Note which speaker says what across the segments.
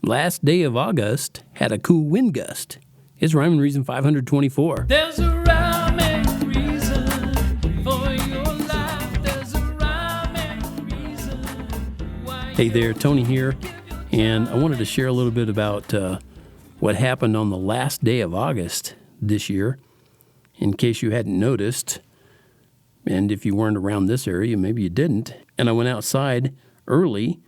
Speaker 1: Last day of August had a cool wind gust. It's Rhyme and Reason 524.
Speaker 2: There's a rhyme and reason for your life. There's a rhyme and reason why.
Speaker 1: Hey there, Tony here, and I wanted to share a little bit about what happened on the last day of August this year, in case you hadn't noticed, and if you weren't around this area, maybe you didn't. And I went outside early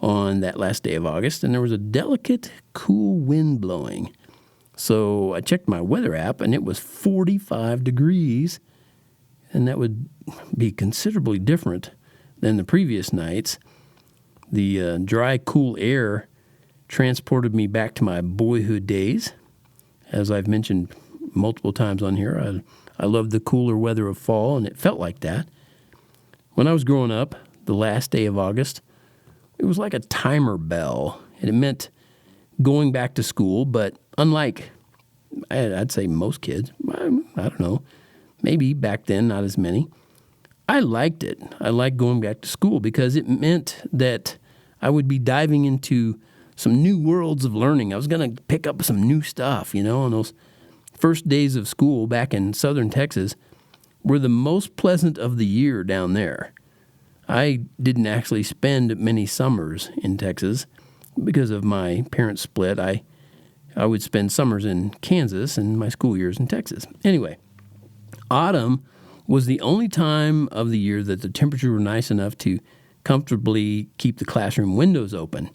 Speaker 1: on that last day of August, and there was a delicate, cool wind blowing. So I checked my weather app, and it was 45 degrees, and that would be considerably different than the previous nights. The dry, cool air transported me back to my boyhood days. As I've mentioned multiple times on here, I loved the cooler weather of fall, and it felt like that. When I was growing up, the last day of August, it was like a timer bell, and it meant going back to school, but unlike, I'd say most kids, I don't know, maybe back then not as many, I liked it. I liked going back to school because it meant that I would be diving into some new worlds of learning. I was going to pick up some new stuff, and those first days of school back in southern Texas were the most pleasant of the year down there. I didn't actually spend many summers in Texas because of my parents' split. I would spend summers in Kansas and my school years in Texas. Anyway, autumn was the only time of the year that the temperature were nice enough to comfortably keep the classroom windows open.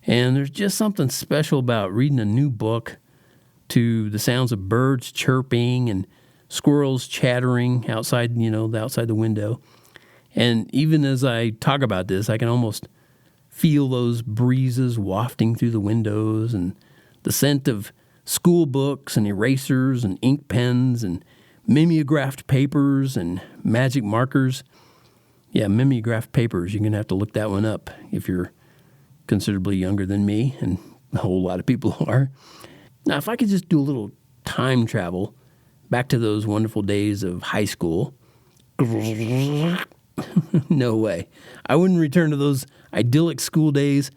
Speaker 1: And there's just something special about reading a new book to the sounds of birds chirping and squirrels chattering outside, outside the window. And even as I talk about this, I can almost feel those breezes wafting through the windows and the scent of school books and erasers and ink pens and mimeographed papers and magic markers. Yeah, mimeographed papers. You're going to have to look that one up if you're considerably younger than me, and a whole lot of people are. Now, if I could just do a little time travel back to those wonderful days of high school, no way. I wouldn't return to those idyllic school days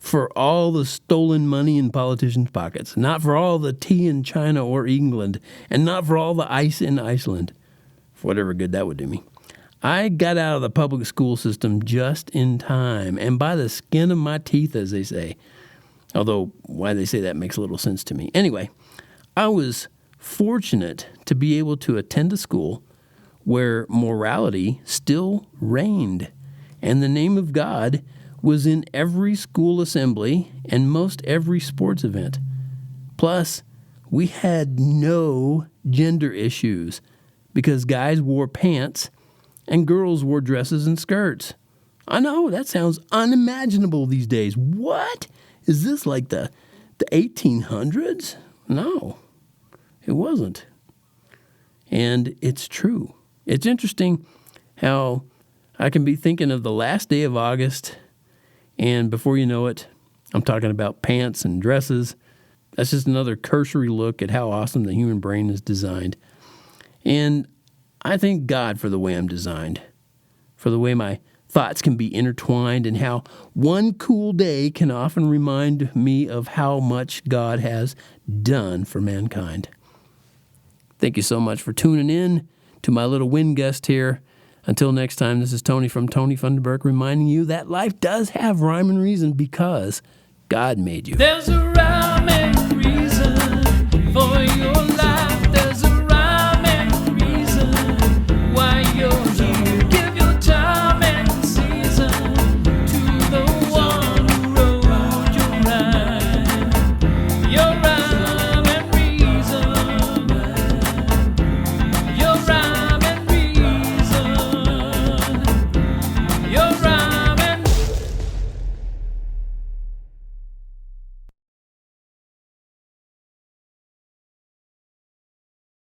Speaker 1: for all the stolen money in politicians' pockets, not for all the tea in China or England, and not for all the ice in Iceland, for whatever good that would do me. I got out of the public school system just in time, and by the skin of my teeth, as they say. Although, why they say that makes a little sense to me. Anyway, I was fortunate to be able to attend a school where morality still reigned, and the name of God was in every school assembly and most every sports event. Plus, we had no gender issues because guys wore pants and girls wore dresses and skirts. I know, that sounds unimaginable these days. What? Is this like the 1800s? No, it wasn't. And it's true. It's interesting how I can be thinking of the last day of August, and before you know it, I'm talking about pants and dresses. That's just another cursory look at how awesome the human brain is designed. And I thank God for the way I'm designed, for the way my thoughts can be intertwined, and how one cool day can often remind me of how much God has done for mankind. Thank you so much for tuning in to my little wind gust here. Until next time, this is Tony from Tony Funderburk reminding you that life does have rhyme and reason because God made you.
Speaker 2: There's a rhyme and reason for your life.